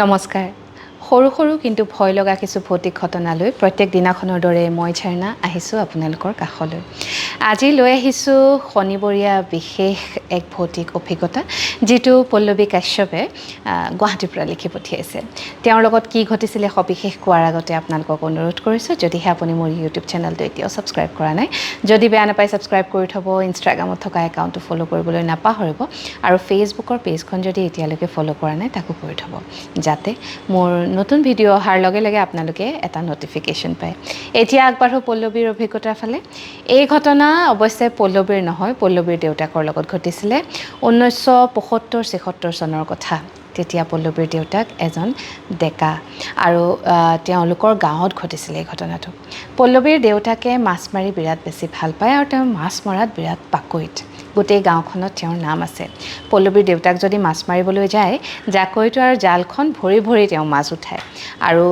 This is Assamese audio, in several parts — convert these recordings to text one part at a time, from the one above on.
নমস্কাৰ সৰু সৰু কিন্তু ভয় লগা কিছু ভৌতিক ঘটনালৈ প্ৰত্যেক দিনাখনৰ দৰে মই ঝৰ্ণা আহিছোঁ আপোনালোকৰ কাষলৈ আজি লৈ আহিছোঁ শনিবৰীয়া বিশেষ এক ভৌতিক অভিজ্ঞতা যিটো পল্লৱী কাশ্যপে গুৱাহাটীৰ পৰা লিখি পঠিয়াইছে তেওঁৰ লগত কি ঘটিছিলে সবিশেষ কোৱাৰ আগতে আপোনালোকক অনুৰোধ কৰিছোঁ যদিহে আপুনি মোৰ ইউটিউব চেনেলটো এতিয়াও ছাবস্ক্ৰাইব কৰা নাই যদি বেয়া নাপায় ছাবস্ক্ৰাইব কৰি থ'ব ইনষ্টাগ্ৰামত থকা একাউণ্টটো ফ'ল' কৰিবলৈ নাপাহৰিব আৰু ফেচবুকৰ পেজখন যদি এতিয়ালৈকে ফ'ল' কৰা নাই তাকো কৰি থ'ব যাতে মোৰ নতুন ভিডিঅ' অহাৰ লগে লগে আপোনালোকে এটা নটিফিকেশ্যন পায় এতিয়া আগবাঢ়ো পল্লৱীৰ অভিজ্ঞতাৰ ফালে এই ঘটনা অৱশ্যে পল্লৱীৰ নহয় পল্লৱীৰ দেউতাকৰ লগত ঘটিছিলে 1975-76 চনৰ কথা তেতিয়া পল্লৱীৰ দেউতাক এজন ডেকা আৰু তেওঁলোকৰ গাঁৱত ঘটিছিলে এই ঘটনাটো পল্লৱীৰ দেউতাকে মাছ মাৰি বিৰাট বেছি ভাল পায় আৰু তেওঁ মাছ মৰাত বিৰাট পাকৈত গোটেই গাঁওখনত তেওঁৰ নাম আছে পল্লৱীৰ দেউতাক যদি মাছ মাৰিবলৈ যায় জাকৈটো আৰু জালখন ভৰি ভৰি তেওঁ মাছ উঠায় আৰু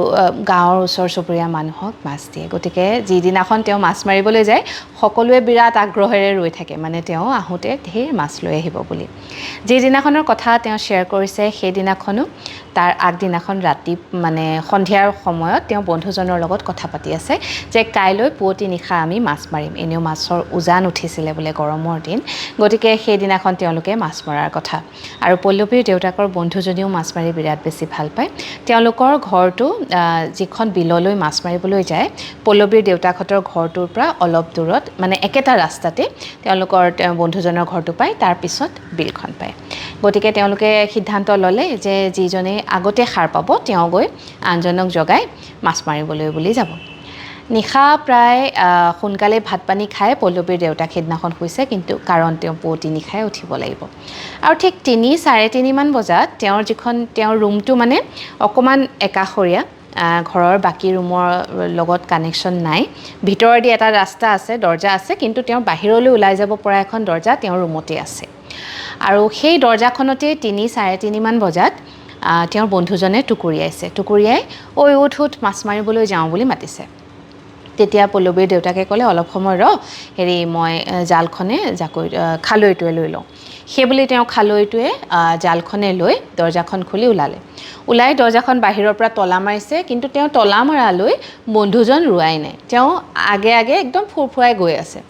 গাঁৱৰ ওচৰ চুবুৰীয়া মানুহক মাছ দিয়ে গতিকে যিদিনাখন তেওঁ মাছ মাৰিবলৈ যায় সকলোৱে বিৰাট আগ্ৰহেৰে ৰৈ থাকে মানে তেওঁ আহোঁতে ঢেৰ মাছ লৈ আহিব বুলি যিদিনাখনৰ কথা তেওঁ শ্বেয়াৰ কৰিছে সেইদিনাখনো তাৰ আগদিনাখন ৰাতি মানে সন্ধিয়াৰ সময়ত তেওঁ বন্ধুজনৰ লগত কথা পাতি আছে যে কাইলৈ পুৱতি নিশা আমি মাছ মাৰিম এনেও মাছৰ উজান উঠিছিলে বোলে গৰমৰ দিন গতিকে সেইদিনাখন তেওঁলোকে মাছ মৰাৰ কথা আৰু পল্লৱীৰ দেউতাকৰ বন্ধুজনীও মাছ মাৰি বিৰাট বেছি ভাল পায় তেওঁলোকৰ ঘৰটো যিখন বিললৈ মাছ মাৰিবলৈ যায় পল্লৱীৰ দেউতাকহঁতৰ ঘৰটোৰ পৰা অলপ দূৰত মানে একেটা ৰাস্তাতে তেওঁলোকৰ বন্ধুজনৰ ঘৰটো পায় তাৰপিছত বিলখন পায় গতিকে তেওঁলোকে সিদ্ধান্ত ল'লে যে যিজনে আগতে সাৰ পাব তেওঁ গৈ আনজনক জগাই মাছ মাৰিবলৈ বুলি যাব নিশা প্ৰায় সোনকালে ভাত পানী খাই পল্লৱীৰ দেউতাক সিদিনাখন শুইছে কিন্তু কাৰণ তেওঁ পুৱতি নিশাই উঠিব লাগিব আৰু ঠিক 3-3:30 মান বজাত তেওঁৰ ৰুমটো মানে অকণমান একাষৰীয়া ঘৰৰ বাকী ৰুমৰ লগত কানেকশ্যন নাই ভিতৰেদি এটা ৰাস্তা আছে দৰ্জা আছে কিন্তু তেওঁৰ বাহিৰলৈ ওলাই যাব পৰা এখন দৰ্জা তেওঁৰ ৰুমতে আছে আৰু সেই দৰ্জাখনতেই 3-3:30 মান বজাত তেওঁৰ বন্ধুজনে টুকুৰিয়াই ঐ উঠ মাছ মাৰিবলৈ যাওঁ বুলি মাতিছে তেতিয়া পল্লৱীৰ দেউতাকে ক'লে অলপ সময় হেৰি মই জালখনে খালৈটোৱে লৈ লওঁ সেইবুলি তেওঁ খালৈটোৱে জালখনে লৈ দৰ্জাখন খুলি ওলাই দৰ্জাখন বাহিৰৰ পৰা তলা মাৰিছে কিন্তু তেওঁ তলা মৰালৈ বন্ধুজন ৰোৱাই নাই তেওঁ আগে একদম ফুৰফুৰাই গৈ আছে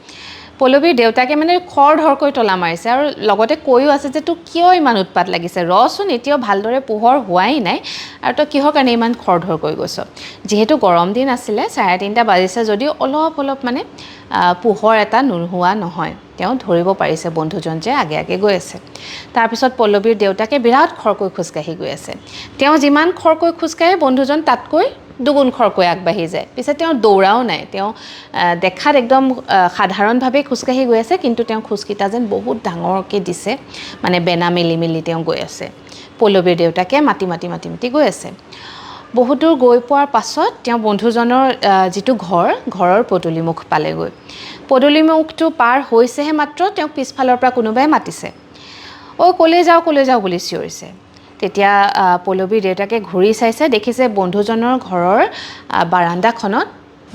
পল্লৱীৰ দেউতাকে মানে খৰধৰকৈ তলা মাৰিছে আৰু লগতে কৈও আছে যে তোৰ কিয় ইমান উৎপাত লাগিছে ৰচোন এতিয়াও ভালদৰে পোহৰ হোৱাই নাই আৰু তই কিহৰ কাৰণে ইমান খৰধৰকৈ গৈছ যিহেতু গৰম দিন আছিলে 3:30 বাজিছে যদিও অলপ মানে পোহৰ এটা নোহোৱা নহয় তেওঁ ধৰিব পাৰিছে বন্ধুজন যে আগে গৈ আছে তাৰপিছত পল্লৱীৰ দেউতাকে বিৰাট খৰকৈ খোজকাঢ়ি গৈ আছে তেওঁ যিমান খৰকৈ খোজকাঢ়ে বন্ধুজন তাতকৈ দুগুণ খৰকৈ আগবাঢ়ি যায় পিছে তেওঁ দৌৰাও নাই তেওঁ দেখাত একদম সাধাৰণভাৱে খোজকাঢ়ি গৈ আছে কিন্তু তেওঁ খোজকিটা যেন বহুত ডাঙৰকৈ দিছে মানে বেনা মেলি তেওঁ গৈ আছে পল্লৱীৰ দেউতাকে মাতি গৈ আছে বহুত দূৰ গৈ পোৱাৰ পাছত তেওঁ বন্ধুজনৰ যিটো ঘৰৰ পদূলিমুখ পালেগৈ পদূলিমুখটো পাৰ হৈছেহে মাত্ৰ তেওঁক পিছফালৰ পৰা কোনোবাই মাতিছে ঐ কলৈ যাওঁ বুলি চিঞৰিছে তেতিয়া পল্লৱীৰ দেউতাকে ঘূৰি চাইছে দেখিছে বন্ধুজনৰ ঘৰৰ বাৰাণ্ডাখনত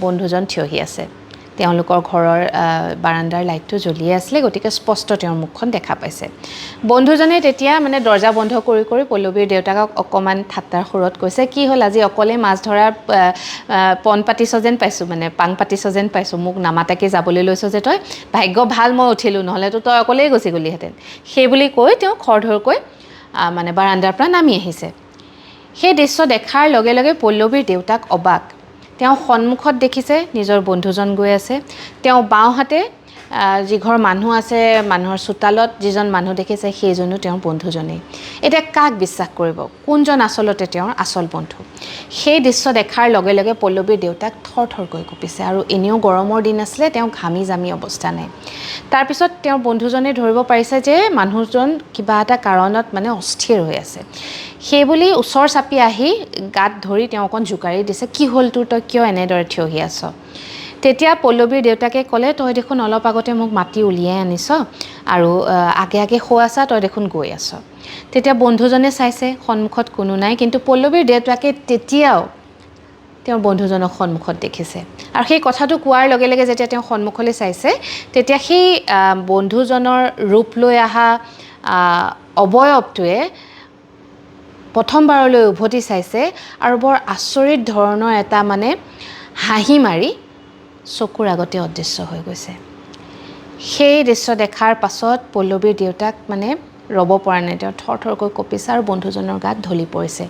বন্ধুজন থিয়হি আছে তেওঁলোকৰ ঘৰৰ বাৰাণ্ডাৰ লাইটটো জ্বলি আছিলে গতিকে স্পষ্ট তেওঁৰ মুখখন দেখা পাইছে বন্ধুজনে তেতিয়া মানে দৰ্জা বন্ধ কৰি পল্লৱীৰ দেউতাকক অকণমান ঠাট্টাৰ সুৰত কৈছে কি হ'ল আজি অকলে মাছ ধৰাৰ পণ পাতিছ যেন পাইছোঁ মানে পাং পাতিছ যেন পাইছোঁ মোক নামাতাকে যাবলৈ লৈছ যে তই ভাগ্য ভাল মই উঠিলোঁ নহ'লেতো তই অকলেই গুচি গ'লিহেঁতেন সেই বুলি কৈ তেওঁ খৰধৰকৈ মানে বাৰাণ্ডাৰ পৰা নামি আহিছে সেই দৃশ্য দেখাৰ লগে লগে পল্লৱীৰ দেউতাক অবাক তেওঁ সন্মুখত দেখিছে নিজৰ বন্ধুজন গৈ আছে তেওঁ বাওঁহাতে যিঘৰ মানুহ আছে মানুহৰ চোতালত যিজন মানুহ দেখিছে সেইজনো তেওঁৰ বন্ধুজনেই এতিয়া কাক বিশ্বাস কৰিব কোনজন আচলতে তেওঁৰ আচল বন্ধু সেই দৃশ্য দেখাৰ লগে লগে পল্লৱীৰ দেউতাক থৰথৰকৈ কঁপিছে আৰু এনেও গৰমৰ দিন আছিলে তেওঁ ঘামি জামি অৱস্থা নাই তাৰপিছত তেওঁৰ বন্ধুজনে ধৰিব পাৰিছে যে মানুহজন কিবা এটা কাৰণত মানে অস্থিৰ হৈ আছে সেইবুলি ওচৰ চাপি আহি গাত ধৰি তেওঁ অকণ জোকাৰি দিছে কি হ'ল তোৰ তই কিয় এনেদৰে থিয় হৈ আছ তেতিয়া পল্লৱীৰ দেউতাকে ক'লে তই দেখোন অলপ আগতে মোক মাতি উলিয়াই আনিছ আৰু আগে শুৱাছা তই দেখোন গৈ আছ তেতিয়া বন্ধুজনে চাইছে সন্মুখত কোনো নাই কিন্তু পল্লৱীৰ দেউতাকে তেতিয়াও তেওঁৰ বন্ধুজনক সন্মুখত দেখিছে আৰু সেই কথাটো কোৱাৰ লগে লগে যেতিয়া তেওঁ সন্মুখলৈ চাইছে তেতিয়া সেই বন্ধুজনৰ ৰূপ লৈ অহা অৱয়ৱটোৱে প্ৰথমবাৰলৈ উভতি চাইছে আৰু বৰ আচৰিত ধৰণৰ এটা মানে হাঁহি মাৰি চকুৰ আগতে অদৃশ্য হৈ গৈছে। সেই দৃশ্য দেখাৰ পাছত পল্লৱীৰ দেউতাক মানে ৰ'ব পৰা নাই, তেওঁ থৰথৰকৈ কঁপিছে আৰু বন্ধুজনৰ গাত ঢলি পৰিছে।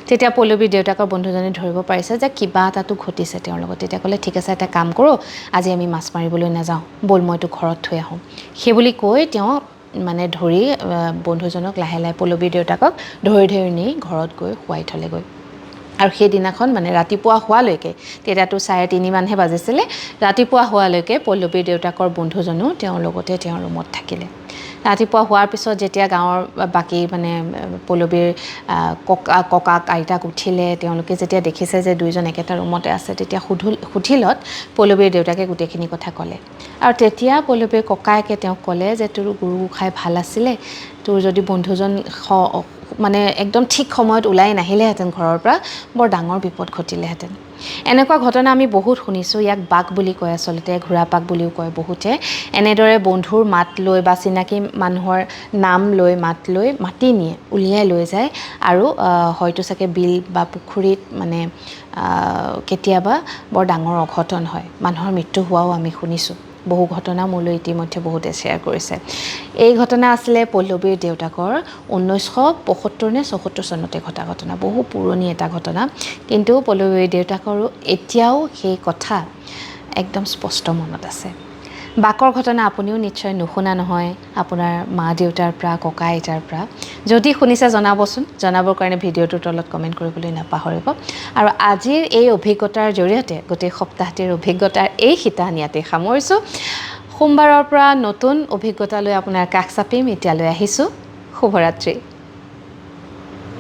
তেতিয়া পল্লৱীৰ দেউতাকৰ বন্ধুজনে ধৰিব পাৰিছে যে কিবা এটাতো ঘটিছে তেওঁৰ লগত। তেতিয়া ক'লে, ঠিক আছে, এটা কাম কৰোঁ, আজি আমি মাছ মাৰিবলৈ নাযাওঁ, ব'ল মই তোক ঘৰত থৈ আহোঁ। সেই বুলি কৈ তেওঁ মানে ধৰি বন্ধুজনক লাহে লাহে পল্লৱীৰ দেউতাকক ধৰি নি ঘৰত গৈ শুৱাই থ'লেগৈ। আৰু সেইদিনাখন মানে ৰাতিপুৱা হোৱালৈকে, তেতিয়াতো 3:30 মানহে বাজিছিলে, ৰাতিপুৱা হোৱালৈকে পল্লৱীৰ দেউতাকৰ বন্ধুজনো তেওঁৰ লগতে তেওঁৰ ৰুমত থাকিলে। ৰাতিপুৱা হোৱাৰ পিছত যেতিয়া গাঁৱৰ বাকী মানে পল্লৱীৰ ককাক আইতাক উঠিলে, তেওঁলোকে যেতিয়া দেখিছে যে দুয়োজন একেটা ৰুমতে আছে, তেতিয়া সুধিলত পল্লৱীৰ দেউতাকে গোটেইখিনি কথা ক'লে। আৰু তেতিয়া পল্লৱীৰ ককায়েকে তেওঁক ক'লে যে তোৰ গুৰু গোসাঁই ভাল আছিলে, তোৰ যদি বন্ধুজন মানে একদম ঠিক সময়ত ওলাই নাহিলেহেঁতেন ঘৰৰ পৰা, বৰ ডাঙৰ বিপদ ঘটিলেহেঁতেন। এনেকুৱা ঘটনা আমি বহুত শুনিছোঁ। ইয়াক বাক বুলি কয়, আচলতে ঘোঁৰাপাক বুলিও কয় বহুতে। এনেদৰে বন্ধুৰ মাত লৈ বা চিনাকি মানুহৰ নাম লৈ মাতি নিয়ে, উলিয়াই লৈ যায় আৰু হয়তো চাগে বিল বা পুখুৰীত মানে কেতিয়াবা বৰ ডাঙৰ অঘটন হয়, মানুহৰ মৃত্যু হোৱাও আমি শুনিছোঁ। বহু ঘটনা মোলৈ ইতিমধ্যে বহুতে শ্বেয়াৰ কৰিছে। এই ঘটনা আছিলে পল্লৱীৰ দেউতাকৰ 1975 নে 74 চনতে ঘটা ঘটনা, বহু পুৰণি এটা ঘটনা। কিন্তু পল্লৱীৰ দেউতাকৰো এতিয়াও সেই কথা একদম স্পষ্ট মনত আছে। বাকৰ ঘটনা আপুনিও নিশ্চয় নুশুনা নহয়, আপোনাৰ মা দেউতাৰ পৰা, ককা আইতাৰ পৰা। যদি শুনিছে জনাবচোন, জনাবৰ কাৰণে ভিডিঅ'টোৰ তলত কমেণ্ট কৰিবলৈ নাপাহৰিব। আৰু আজিৰ এই অভিজ্ঞতাৰ জৰিয়তে গোটেই সপ্তাহটিৰ অভিজ্ঞতাৰ এই শিতান ইয়াতে সামৰিছোঁ। সোমবাৰৰ পৰা নতুন অভিজ্ঞতা লৈ আপোনাৰ কাষ চাপিম। এতিয়ালৈ আহিছোঁ, শুভৰাত্ৰি।